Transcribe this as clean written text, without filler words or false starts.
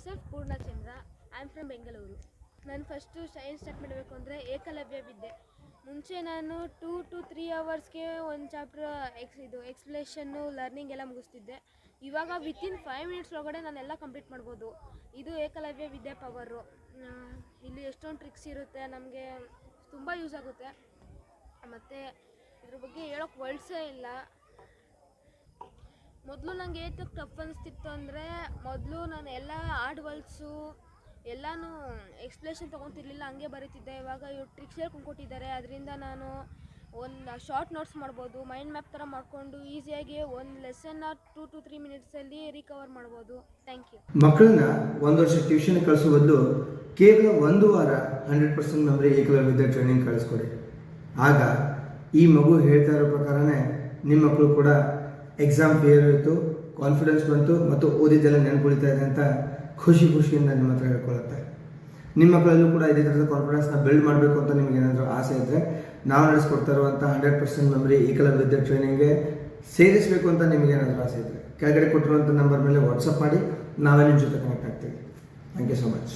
myself Purna Chandra. I am from Bengaluru. ನಾನು first science start ಮಾಡಬೇಕು ಅಂದರೆ ಏಕಲವ್ಯ ವಿದ್ಯೆ. ಮುಂಚೆ ನಾನು 2 to 3 ಅವರ್ಸ್ಗೆ ಒಂದು ಚಾಪ್ಟರ್ ಎಕ್ಸ್ಪ್ಲೇಷನ್ನು ಲರ್ನಿಂಗ್ ಎಲ್ಲ ಮುಗಿಸ್ತಿದ್ದೆ. ಇವಾಗ ವಿತಿನ್ 5 ಮಿನಿಟ್ಸ್ ಒಳಗಡೆ ನಾನೆಲ್ಲ ಕಂಪ್ಲೀಟ್ ಮಾಡ್ಬೋದು. ಇದು ಏಕಲವ್ಯ ವಿದ್ಯೆ ಪವರು. ಇಲ್ಲಿ ಎಷ್ಟೊಂದು ಟ್ರಿಕ್ಸ್ ಇರುತ್ತೆ, ನಮಗೆ ತುಂಬ ಯೂಸ್ ಆಗುತ್ತೆ. ಮತ್ತು ಇದ್ರ ಬಗ್ಗೆ ಹೇಳೋಕ್ಕೆ ವರ್ಡ್ಸೇ ಇಲ್ಲ. ಮೊದಲು ನನಗೆ ಏತಕ್ಕೆ ಟಫ್ ಅನಿಸ್ತಿತ್ತು ಅಂದರೆ, ಮೊದಲು ನಾನು ಎಲ್ಲ ಆರ್ಡ್ ವರ್ಡ್ಸು ಎಲ್ಲನೂ ಎಕ್ಸ್ಪ್ಲೇಷನ್ ತೊಗೊತಿರ್ಲಿಲ್ಲ, ಹಂಗೆ ಬರೀತಿದ್ದೆ. ಇವಾಗ ಇವ್ರು ಟ್ರಿಕ್ಸ್ ಹೇಳ್ಕೊಂಡು ಕೊಟ್ಟಿದ್ದಾರೆ, ಅದರಿಂದ ನಾನು ಒಂದು ಶಾರ್ಟ್ ನೋಟ್ಸ್ ಮಾಡ್ಬೋದು, ಮೈಂಡ್ ಮ್ಯಾಪ್ ಥರ ಮಾಡಿಕೊಂಡು ಈಸಿಯಾಗಿ ಒಂದು ಲೆಸನ್ನ 2 to 3 ಮಿನಿಟ್ಸಲ್ಲಿ ರಿಕವರ್ ಮಾಡ್ಬೋದು. Thank you. ಮಕ್ಕಳನ್ನ ಒಂದು ವರ್ಷ ಟ್ಯೂಷನ್ ಕಳಿಸೋ ಬದಲು ಕೇವಲ 1 ವಾರ 100% ಮೆಮರಿ ಏಕಲವ್ಯ ಟ್ರೈನಿಂಗ್ ಕಳಿಸ್ಕೊಡಿ. ಆಗ ಈ ಮಗು ಹೇಳ್ತಾ ಇರೋ ಪ್ರಕಾರನೇ ನಿಮ್ಮ ಮಕ್ಕಳು ಕೂಡ ಎಕ್ಸಾಮ್ ಕ್ಲಿಯರ್ ಆಯಿತು, ಕಾನ್ಫಿಡೆನ್ಸ್ ಬಂತು ಮತ್ತು ಓದಿದ್ದೆಲ್ಲ ನೆನ್ಕೊಳ್ತಾ ಇದೆ ಅಂತ ಖುಷಿಯಿಂದ ನಿಮ್ಮ ಹತ್ರ ಹೇಳ್ಕೊಳುತ್ತೆ. ನಿಮ್ಮ ಮಕ್ಕಳಲ್ಲೂ ಕೂಡ ಇದೇ ಥರದ ಕಾನ್ಫಿಡೆನ್ಸ್ನ ಬಿಲ್ಡ್ ಮಾಡಬೇಕು ಅಂತ ನಿಮಗೆ ಏನಾದರೂ ಆಸೆ ಇದ್ದರೆ, ನಾವು ನಡೆಸ್ಕೊಡ್ತಾ ಇರುವಂಥ 100% ಮೆಮರಿ ಏಕಲವ್ಯ ಟ್ರೈನಿಂಗ್ಗೆ ಸೇರಿಸಬೇಕು ಅಂತ ನಿಮಗೆ ಏನಾದರೂ ಆಸೆ ಇದ್ದರೆ, ಕೆಳಗಡೆ ಕೊಟ್ಟಿರುವಂಥ ನಂಬರ್ ಮೇಲೆ ವಾಟ್ಸಪ್ ಮಾಡಿ, ನಾವೇ ನಿಮ್ಮ ಜೊತೆ ಕನೆಕ್ಟ್ ಆಗ್ತೀವಿ. Thank you so much.